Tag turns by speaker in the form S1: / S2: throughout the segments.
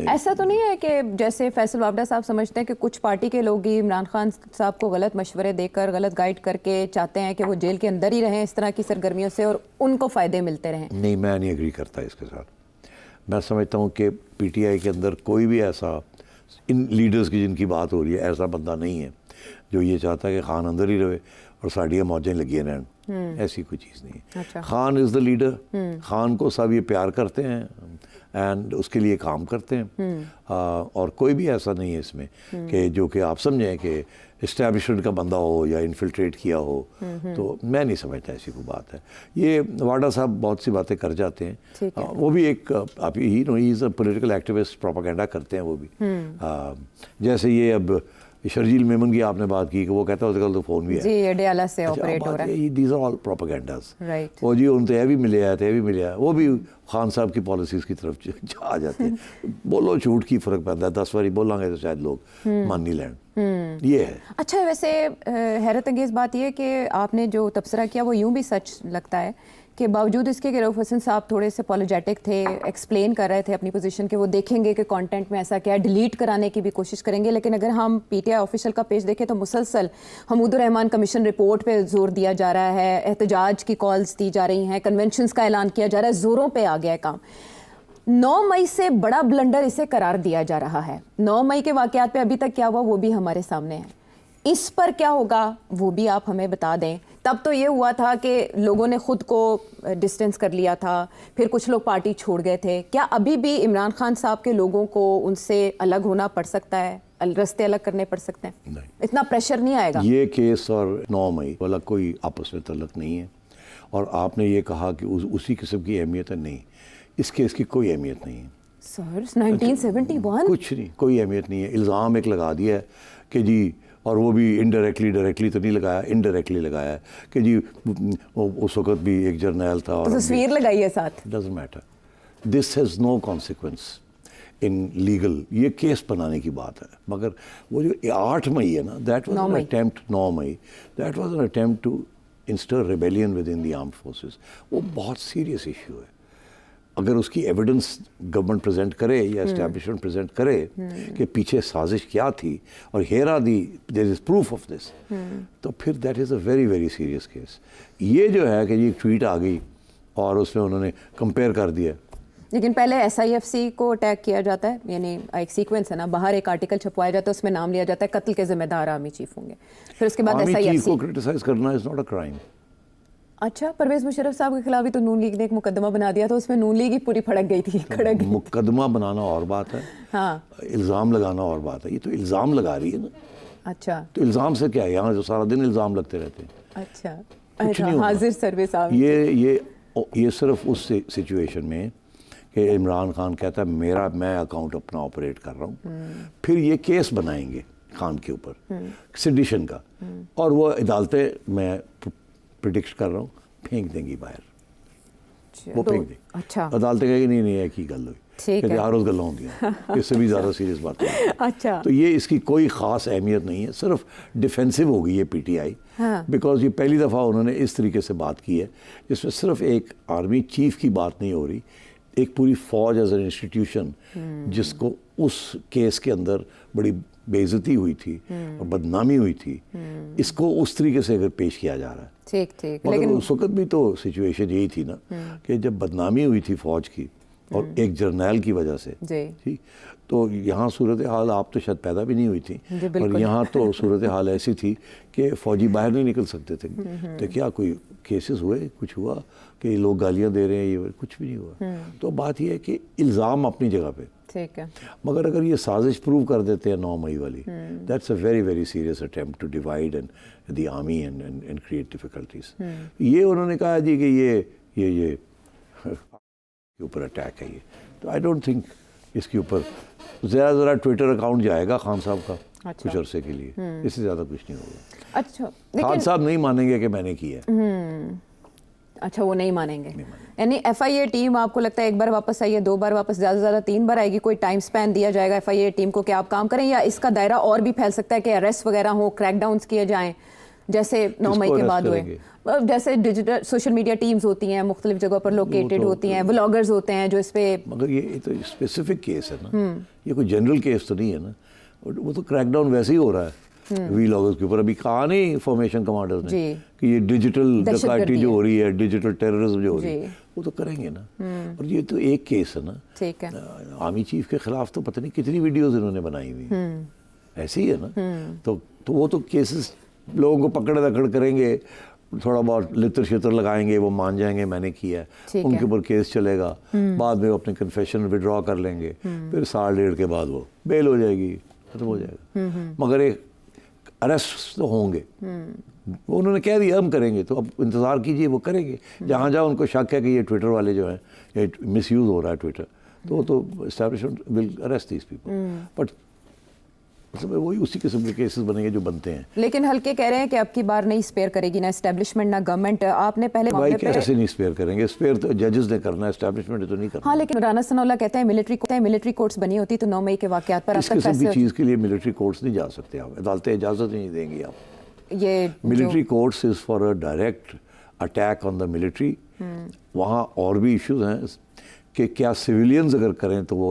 S1: ऐसा तो नहीं है कि जैसे फैसल वावडा साहब समझते हैं कि कुछ पार्टी के लोग ही इमरान खान साहब को गलत मशवरे देकर, गलत गाइड करके चाहते हैं कि वो जेल के अंदर ही रहें इस तरह की सरगर्मियों से और उनको फ़ायदे मिलते रहें?
S2: नहीं, मैं नहीं एग्री करता इसके साथ। मैं समझता हूँ कि पीटीआई के अंदर कोई भी ऐसा, इन लीडर्स की जिनकी बात हो रही है, ऐसा बंदा नहीं है जो ये चाहता है कि खान अंदर ही रहे और साड़ियाँ मौजें लगी रहन। ऐसी कोई चीज़ नहीं है।
S1: अच्छा।
S2: Khan is the leader. Khan को सब ये प्यार करते हैं एंड उसके लिए काम करते हैं। और कोई भी ऐसा नहीं है इसमें कि जो कि आप समझें कि इस्टेब्लिशमेंट का बंदा हो या इन्फिल्ट्रेट किया हो। तो मैं नहीं समझता ऐसी कोई बात है। ये वाडा साहब बहुत सी बातें कर जाते हैं। वो भी एक आप ही no, he is a political activist, propaganda करते हैं वो भी। जैसे ये अब शर्जील मेमन की आपने बात की कि वो कहता है उसके कल तो फ़ोन भी है
S1: जी, ये डेला से ऑपरेट हो रहा है।
S2: These are all propagandas.
S1: Right.
S2: वो जी उनसे ये भी मिले आए थे, ये भी मिले आए, वो भी खान साहब की पॉलिसीज़ की तरफ जा जाते हैं। बोलो झूठ की फ़र्क पड़ता है, 10 बारी बोलेंगे तो शायद लोग मान नहीं लें। ये है।
S1: अच्छा, वैसे हैरत अंगेज़ बात यह है कि आपने जो तबसरा किया वो यूँ भी सच लगता है कि बावजूद इसके कि रऊफ़ हसन साहब थोड़े से अपॉलोजेटिक थे, एक्सप्लेन कर रहे थे अपनी पोजीशन कि वो देखेंगे कि कंटेंट में ऐसा क्या है, डिलीट कराने की भी कोशिश करेंगे। लेकिन अगर हम पीटीआई ऑफिशियल का पेज देखें तो मुसलसल हमूदुर रहमान कमीशन रिपोर्ट पे जोर दिया जा रहा है, एहतजाज की कॉल्स दी जा रही हैं, कन्वेंशंस का ऐलान किया जा रहा है, ज़ोरों पे आ गया है काम। 9 मई से बड़ा ब्लंडर इसे करार दिया जा रहा है। 9 मई के वाक़यात पे अभी तक क्या हुआ वो भी हमारे सामने है। इस पर क्या होगा वो भी आप हमें बता दें। तब तो ये हुआ था कि लोगों ने खुद को डिस्टेंस कर लिया था, फिर कुछ लोग पार्टी छोड़ गए थे। क्या अभी भी इमरान खान साहब के लोगों को उनसे अलग होना पड़ सकता है, रास्ते अलग करने पड़ सकते हैं?
S2: नहीं,
S1: इतना प्रेशर नहीं आएगा?
S2: ये केस और 9 मई वाला कोई आपस में तल्लक नहीं है। और आपने ये कहा कि उसी किस्म की अहमियत है, नहीं, इस केस की कोई अहमियत नहीं है
S1: सर। 1971
S2: कुछ नहीं, कोई अहमियत नहीं है। इल्ज़ाम एक लगा दिया है कि जी, और वो भी इनडायरेक्टली, डायरेक्टली तो नहीं लगाया, इनडायरेक्टली लगाया है कि जी उस वक्त भी एक जर्नैल था और
S1: तस्वीर लगाई है साथ।
S2: Doesn't matter, this has no consequence in legal. ये केस बनाने की बात है। मगर वो जो 8 मई है ना, दैट वाज एन अटेम्प्ट, 9 मई, that was an attempt to instar rebellion within the armed forces. वो बहुत सीरियस इशू है। अगर उसकी एविडेंस गवर्नमेंट प्रेजेंट करे या एस्टैब्लिशमेंट प्रेजेंट करे कि पीछे साजिश क्या थी और here are the there is proof of this, तो फिर that is a very very serious case. ये जो है कि ये ट्वीट आ गई और उसमें उन्होंने कंपेयर कर दिया।
S1: लेकिन पहले SIFC को अटैक किया जाता है, यानी एक सीक्वेंस है ना, बाहर एक आर्टिकल छपवाया जाता है, उसमें नाम लिया जाता है कत्ल के जिम्मेदार आर्मी चीफ होंगे, फिर उसके बाद
S2: आर्मी चीफ को
S1: SIFC
S2: क्रिटिसाइज करना इज नॉट अ क्राइम।
S1: अच्छा, परवेज मुशर्रफ साहब के खिलाफ भी तो नून लीग ने एक मुकदमा बना दिया था, उसमें नून लीग ही पूरी फड़क गई थी, खड़क गई।
S2: मुकदमा बनाना और बात है,
S1: हाँ,
S2: इल्ज़ाम लगाना और बात है। ये तो इल्ज़ाम लगा रही है ना।
S1: अच्छा,
S2: तो इल्ज़ाम से क्या है, यहाँ जो सारा दिन इल्ज़ाम लगते रहते हैं।
S1: अच्छा,
S2: कुछ नहीं होगा।
S1: हाजिर सर्वे साहब,
S2: ये सिर्फ उस सिचुएशन में कि इमरान खान कहता है मैं अकाउंट अपना ऑपरेट कर रहा हूँ, फिर ये केस बनाएंगे खान के ऊपर सेडिशन का, और वो अदालतें, मैं प्रिडिक्ट कर रहा हूँ, फेंक देंगी बाहर। वो फेंक देंगी।
S1: अच्छा,
S2: अदालतें कहेगी नहीं नहीं एक ही गल हुई,
S1: ठीक है,
S2: हर रोज़ गल्लां होंगी, इससे भी ज़्यादा सीरियस बात है।
S1: अच्छा,
S2: तो ये इसकी कोई ख़ास अहमियत नहीं है, सिर्फ डिफेंसिव हो गई है पीटीआई, बिकॉज ये पहली दफ़ा उन्होंने इस तरीके से बात की है जिसमें सिर्फ एक आर्मी चीफ की बात नहीं हो रही, एक पूरी फौज एज एन इंस्टीट्यूशन जिसको उस केस के अंदर बड़ी बेइज्जती हुई थी और बदनामी हुई थी, इसको उस तरीके से अगर पेश किया जा रहा है।
S1: ठीक ठीक,
S2: लेकिन उस वक्त भी तो सिचुएशन यही थी ना कि जब बदनामी हुई थी फौज की और एक जर्नैल की वजह से, ठीक, तो यहाँ सूरत हाल आप तो शायद पैदा भी नहीं हुई थी, और यहाँ तो सूरत हाल ऐसी थी कि फ़ौजी बाहर नहीं निकल सकते थे। तो क्या कोई केसेस हुए, कुछ हुआ कि लोग गालियाँ दे रहे हैं, ये कुछ भी नहीं हुआ। तो बात यह है कि इल्ज़ाम अपनी जगह पे, ठीक है, मगर अगर ये साजिश प्रूव कर देते हैं 9 मई वाली, that's a very very serious attempt to divide and the army and create difficulties. ये उन्होंने कहा जी कि ये के ऊपर अटैक है ये, तो आई डोंट थिंक इसके ऊपर ज़रा ट्विटर अकाउंट जाएगा खान साहब का, अच्छा, कुछ अरसे के लिए, इससे ज़्यादा कुछ नहीं होगा।
S1: अच्छा,
S2: खान साहब नहीं मानेंगे कि मैंने किया है।
S1: अच्छा, वो नहीं मानेंगे। यानी FIA टीम आपको लगता है एक बार वापस आई है, 2 बार वापस, ज़्यादा से ज़्यादा 3 बार आएगी? कोई टाइम स्पैन दिया जाएगा FIA टीम को कि आप काम करें, या इसका दायरा और भी फैल सकता है कि अरेस्ट वगैरह हो, क्रैकडाउन्स किए जाएं, जैसे 9 मई
S2: किसको
S1: के
S2: arrest
S1: बाद हुए?
S2: करेंगे?
S1: जैसे डिजिटल सोशल मीडिया टीम्स होती हैं, मुख्तलिफ जगहों पर लोकेटेड होती हैं, व्लॉगर्स होते हैं जो इस पे।
S2: मगर ये तो स्पेसिफिक केस है ना, ये कोई जनरल केस तो नहीं है ना, वो तो क्रैकडाउन वैसे ही हो रहा है व्लॉगर्स के ऊपर। अभी कहा नहीं इंफॉर्मेशन कमांडर्स ने
S1: जी।
S2: कि ये डिजिटल
S1: दहशतगर्दी
S2: डकैती जो
S1: है।
S2: हो रही है, डिजिटल टेररिज्म जो हो रही
S1: जी।
S2: है, वो तो करेंगे ना। और ये तो एक केस है ना,
S1: ठीक है।
S2: आर्मी चीफ के खिलाफ तो पता नहीं कितनी वीडियोस इन्होंने बनाई हुई हैं। ऐसे ही है ना। तो वो तो केसेस लोगों को पकड़ दकड़ करेंगे, थोड़ा बहुत लितर शितर लगाएंगे, वो मान जाएंगे मैंने किया है, उनके ऊपर केस चलेगा, बाद में वो अपने कन्फेशन विड्रॉ कर लेंगे, फिर साल डेढ़ के बाद वो बेल हो जाएगी, खत्म हो जाएगा। मगर एक अरेस्ट तो होंगे। वो उन्होंने कह दिया हम करेंगे, तो अब इंतज़ार कीजिए, वो करेंगे। जहाँ जहाँ उनको शक है कि ये ट्विटर वाले जो हैं ये मिसयूज़ हो रहा है ट्विटर, तो वो तो establishment will arrest these people. But मतलब वही उसी किस्म के केसेस बनेंगे जो बनते हैं।
S1: लेकिन हल्के कह रहे हैं कि अब की बार नहीं स्पेयर करेगी ना एस्टेब्लिशमेंट ना गवर्नमेंट। आपने पहले
S2: भाई कैसे नहीं स्पेयर करेंगे? स्पेयर तो जजेस ने करना है, एस्टैब्लिशमेंट तो नहीं करना।
S1: हाँ, लेकिन राना सनाउल्लाह कहते हैं मिलिट्री कोर्ट्स बनी होती तो 9 मई के वाकयात पर अब
S2: इस
S1: तक
S2: किस्म की
S1: फैसले।
S2: चीज़ के लिए मिलिट्री कोर्ट्स नहीं जा सकते आप, अदालतें इजाज़त नहीं देंगी आप।
S1: ये
S2: military courts is for a direct attack on the military. वहाँ और भी इश्यूज हैं कि क्या सिविलियंस अगर करें तो वो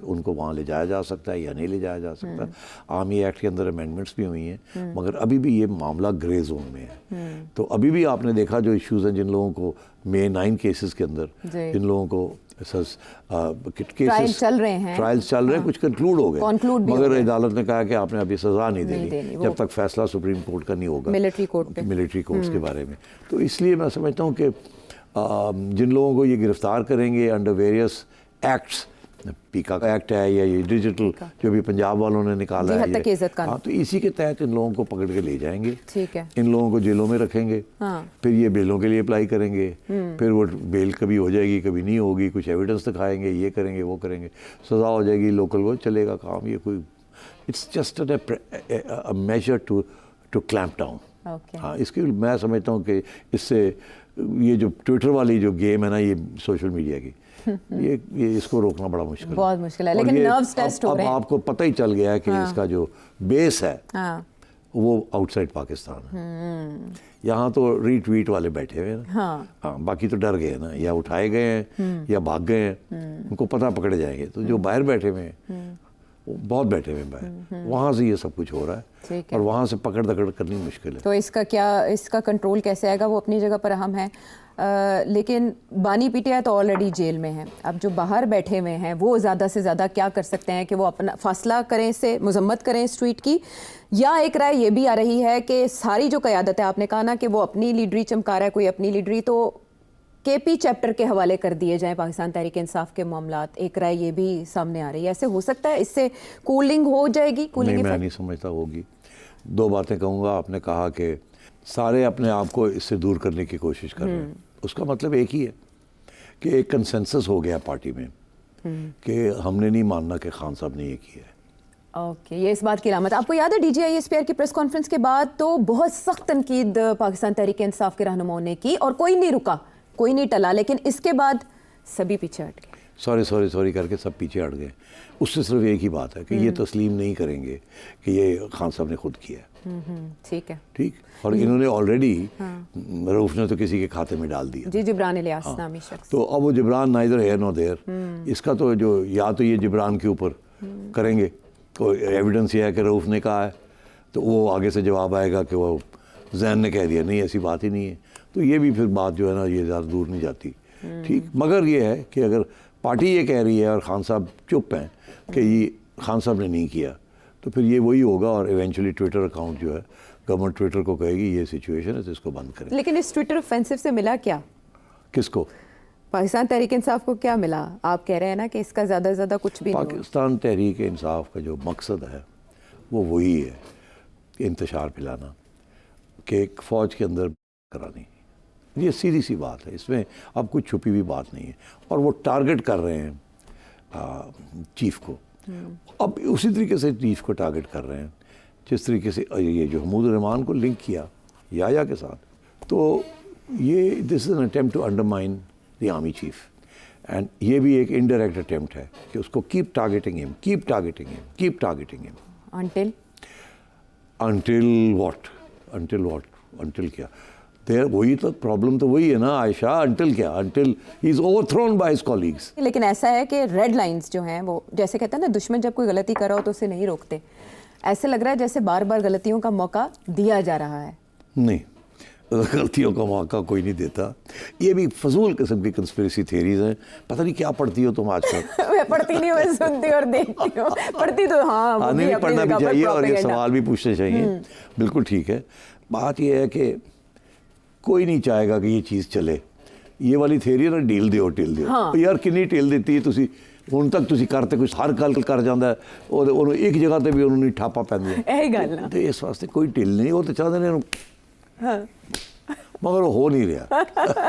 S2: उनको वहाँ ले जाया जा सकता है या नहीं ले जाया जा सकता। आर्मी एक्ट के अंदर अमेंडमेंट्स भी हुई हैं, मगर अभी भी ये मामला ग्रे जोन में है। तो अभी भी आपने देखा जो इश्यूज हैं, जिन लोगों को May 9 केसेस के अंदर, जिन लोगों को
S1: ट्रायल चल रहे हैं,
S2: कुछ कंक्लूड हो गए, मगर अदालत ने कहा कि आपने अभी सज़ा नहीं देनी जब तक फैसला सुप्रीम कोर्ट का नहीं होगा मिलिट्री कोर्ट्स के बारे में। तो इसलिए मैं समझता हूँ कि जिन लोगों को ये गिरफ्तार करेंगे अंडर वेरियस एक्ट्स, पीका का एक्ट है या ये डिजिटल जो भी पंजाब वालों ने निकाला है, हाँ, तो इसी के तहत इन लोगों को पकड़ के ले जाएंगे।
S1: ठीक है।
S2: इन लोगों को जेलों में रखेंगे। फिर ये बेलों के लिए अप्लाई करेंगे, फिर वो बेल कभी हो जाएगी कभी नहीं होगी, कुछ एविडेंस दिखाएंगे, ये करेंगे वो करेंगे, सज़ा हो जाएगी, लोकल वो चलेगा काम। ये कोई it's just a measure to clamp down. हाँ, इसके मैं समझता हूँ कि इससे ये जो ट्विटर वाली जो गेम है ना, ये सोशल मीडिया की, ये इसको रोकना बड़ा मुश्किल,
S1: बहुत मुश्किल है। लेकिन नर्व्स टेस्ट हो रहे हैं।
S2: आपको पता ही चल गया है कि इसका जो बेस है वो आउटसाइड पाकिस्तान है। यहाँ तो रीट्वीट वाले बैठे हुए हैं। हाँ, बाकी तो डर गए ना, या उठाए गए हैं या भाग गए हैं, उनको पता पकड़े जाएंगे। तो जो बाहर बैठे हुए हैं वो बहुत बैठे हुए हैं बाहर, वहाँ से ये सब कुछ हो रहा है और वहाँ से पकड़ दकड़ करनी मुश्किल है।
S1: तो इसका कंट्रोल कैसे आएगा, वो अपनी जगह पर अहम है। लेकिन बानी पीटीआई तो ऑलरेडी जेल में है। अब जो बाहर बैठे हुए हैं वो ज़्यादा से ज़्यादा क्या कर सकते हैं कि वो अपना फासला करें, इससे मजम्मत करें इस ट्वीट की। या एक राय ये भी आ रही है कि सारी जो क़यादत है, आपने कहा ना कि वो अपनी लीडरी चमका रहा है, कोई अपनी लीडरी, तो केपी चैप्टर के हवाले कर दिए जाएं पाकिस्तान तहरीक इंसाफ के मामलात। एक राय ये भी सामने आ रही है, ऐसे हो सकता है इससे कूलिंग हो जाएगी?
S2: नहीं, मैं नहीं समझता होगी। दो बातें कहूँगा। आपने कहा कि सारे अपने आप को इससे दूर करने की कोशिश कर रहे हैं, उसका मतलब एक ही है कि एक कंसेंसस हो गया पार्टी में कि हमने नहीं मानना कि खान साहब ने ये किया है।
S1: ओके, ये इस बात की अलामत। आपको याद है DGISPR की प्रेस कॉन्फ्रेंस के बाद तो बहुत सख्त तनकीद पाकिस्तान तहरीक इंसाफ के रहनुमाओं ने की और कोई नहीं रुका, कोई नहीं टला, लेकिन इसके बाद सभी पीछे हट गए।
S2: सॉरी करके सब पीछे हट गए। उससे सिर्फ एक ही बात है कि ये तस्लीम नहीं करेंगे कि ये खान साहब ने खुद किया है।
S1: ठीक है,
S2: ठीक। और इन्होंने ऑलरेडी रऊफ ने तो किसी के खाते में डाल दिया।
S1: जी, जिब्रान इलियास नामी शख्स।
S2: तो अब वो Jibran neither here nor there, इसका तो जो या तो ये जिब्रान के ऊपर करेंगे, तो एविडेंस ये है कि रऊफ ने कहा है, तो वो आगे से जवाब आएगा कि वो जैन ने कह दिया, नहीं ऐसी बात ही नहीं है। तो ये भी फिर बात जो है ना, ये ज़्यादा दूर नहीं जाती। ठीक। मगर ये है कि अगर पार्टी ये कह रही है और खान साहब चुप हैं कि ये खान साहब ने नहीं किया, तो फिर ये वही होगा और इवेंचुअली ट्विटर अकाउंट जो है, गवर्नमेंट ट्विटर को कहेगी ये सिचुएशन है तो इसको बंद करें।
S1: लेकिन इस ट्विटर ऑफेंसिव से मिला क्या?
S2: किसको?
S1: पाकिस्तान तहरीक इंसाफ को क्या मिला? आप कह रहे हैं ना कि इसका ज़्यादा से ज़्यादा कुछ भी नहीं।
S2: पाकिस्तान तहरीक इंसाफ का जो मकसद है वो वही है, इंतशार फैलाना, कि एक फ़ौज के अंदर करानी। ये सीधी सी बात है, इसमें अब कुछ छुपी हुई बात नहीं है। और वो टारगेट कर रहे हैं चीफ को। अब उसी तरीके से चीफ को टारगेट कर रहे हैं जिस तरीके से ये जो महमूद रहमान को लिंक किया याया के साथ, तो ये this is an attempt to undermine the army chief. And ये भी एक इनडायरेक्ट अटेम्प्ट है कि उसको keep targeting him
S1: until
S2: until what? Until क्या देर वही तो प्रॉब्लम तो वही है ना आयशा, अंटिल क्या, until he is overthrown by his colleagues.
S1: लेकिन ऐसा है कि रेड लाइंस जो हैं वो जैसे कहते हैं ना, दुश्मन जब कोई गलती कर रहा हो तो उसे नहीं रोकते, ऐसे लग रहा है जैसे बार बार गलतियों का मौका दिया जा रहा है।
S2: नहीं, गलतियों का मौका कोई नहीं देता। ये भी फजूल किस्म की कंस्पिरेसी थ्योरीज हैं। पता नहीं क्या पढ़ती हो तुम आजकल।
S1: मैं पढ़ती नहीं, मैं सुनती और देखती हूँ। पढ़ती तो हाँ, वो भी
S2: नहीं,
S1: अपनी
S2: पढ़ना
S1: जगह
S2: भी
S1: पर
S2: चाहिए और ये
S1: propaganda।
S2: सवाल भी पूछने चाहिए, बिल्कुल ठीक है। बात ये है कि कोई नहीं चाहेगा कि ये चीज़ चले। ये वाली थ्योरी ना ढील दिओ ढील दिओ,
S1: हाँ।
S2: यार कितनी ढील ਦਿੱਤੀ ਤੁਸੀਂ ਹੁਣ ਤੱਕ ਤੁਸੀਂ ਕਰਤੇ ਕੁਝ ਹਰ ਗੱਲ ਕਰ ਜਾਂਦਾ ਹੈ, ਉਹਨੂੰ ਇੱਕ ਜਗ੍ਹਾ ਤੇ ਵੀ ਉਹਨੂੰ ਨਹੀਂ ਠਾਪਾ ਪੈਂਦੀ ਹੈ।
S1: ਇਹੀ ਗੱਲ ਨਾ।
S2: ਤੇ ਇਸ ਵਾਸਤੇ ਕੋਈ ਢਿੱਲ ਨਹੀਂ, ਉਹ ਤਾਂ ਚਾਹੁੰਦੇ ਨੇ ਇਹਨੂੰ, मगर वो हो नहीं रहा।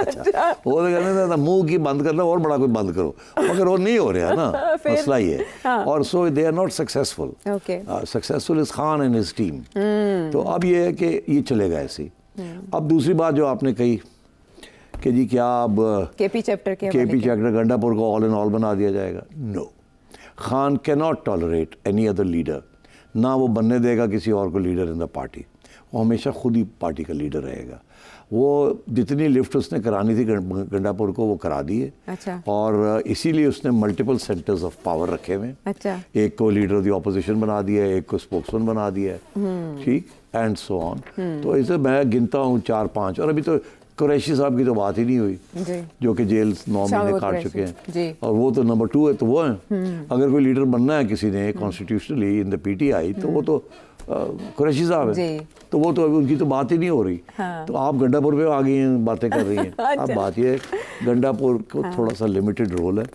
S2: अच्छा, वो तो कहते हैं मुंह की बंद करना और बड़ा कोई बंद करो, मगर वो नहीं हो रहा ना, मसला ही है। और so they are not successful. Successful is Khan and his team. तो अब ये है कि ये चलेगा ऐसे ही। अब दूसरी बात जो आपने कही कि जी क्या अब
S1: केपी चैप्टर
S2: गंडापुर को ऑल इन ऑल बना दिया जाएगा, no. Khan can not tolerate any other leader, ना वो बनने देगा किसी और को लीडर इन द पार्टी। वो हमेशा खुद ही पार्टी का लीडर रहेगा। वो जितनी लिफ्ट उसने करानी थी गंडापुर को वो करा दी है।
S1: अच्छा।
S2: और इसीलिए उसने मल्टीपल सेंटर्स ऑफ पावर रखे हुए।
S1: अच्छा।
S2: एक को लीडर ऑफ द ऑपोजिशन बना दिया है, एक को स्पोक्समैन बना दिया है, ठीक, एंड सो ऑन। तो इसे मैं गिनता हूँ 4-5, और अभी तो कुरैशी साहब की तो बात ही नहीं हुई जी, जो कि जेल 9 महीने काट चुके हैं, और वो तो नंबर 2 है, तो वो हैं। अगर कोई लीडर बनना है किसी ने कॉन्स्टिट्यूशनली इन द पीटीआई, तो वो तो कुरैशी साहब है, तो वो तो अभी उनकी तो बात ही नहीं हो रही। हाँ। तो आप गंडापुर पे आ गई हैं, बातें कर रही हैं। अच्छा। अब बात ये है गंडापुर को थोड़ा सा लिमिटेड रोल है,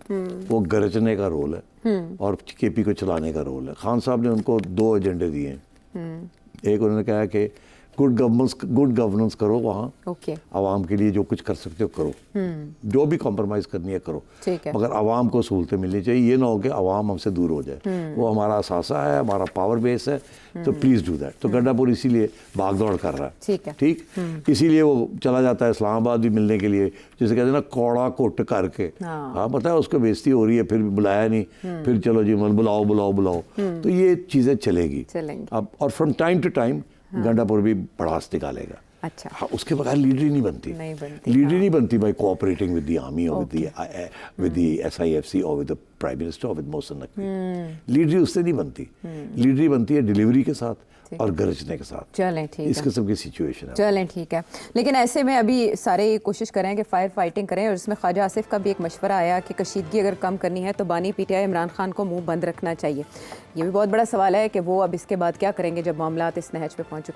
S2: वो गरजने का रोल है और केपी को चलाने का रोल है। खान साहब ने उनको 2 एजेंडे दिए हैं। एक उन्होंने कहा कि गुड गवर्नेंस करो वहाँ, आवाम के लिए जो कुछ कर सकते हो करो, जो भी कॉम्प्रोमाइज़ करनी है करो, मगर आवाम को सहूलतें मिलनी चाहिए। ये ना हो कि आवाम हमसे दूर हो जाए। वो हमारा असासा है, हमारा पावर बेस है, तो प्लीज़ डू दैट। तो गंडापुर इसीलिए भाग दौड़ कर रहा है, ठीक, इसीलिए वो चला जाता है इस्लामाबाद भी मिलने के लिए, जैसे कहते हैं ना कौड़ा कुट करके। हाँ, पता है उसको बेइज्जती हो रही है, फिर बुलाया नहीं, फिर चलो जी मन बुलाओ बुलाओ बुलाओ। तो ये चीज़ें चलेगी अब, और from time to time Gandapur भी भड़ास निकालेगा। अच्छा। हाँ, उसके बगैर लीडर ही नहीं बनती। लीडर नहीं बनती by cooperating with the army और विद द SIFC और विद द प्राइम मिनिस्टर और विद मोहसिन नकवी। लीडरी उससे नहीं बनती। लीडरी बनती है डिलीवरी के साथ और गरजने के साथ।
S1: चलें, ठीक है,
S2: इस किस्म की सिचुएशन है।
S1: चलें, ठीक है। लेकिन ऐसे में अभी सारे कोशिश करें कि फायर फाइटिंग करें, और इसमें ख्वाजा आसिफ का भी एक मशवरा आया कि कशीदगी अगर कम करनी है तो बानी PTI इमरान खान को मुंह बंद रखना चाहिए। ये भी बहुत बड़ा सवाल है कि वो अब इसके बाद क्या करेंगे जब मामलात इस नहज पे पहुंच चुके हैं।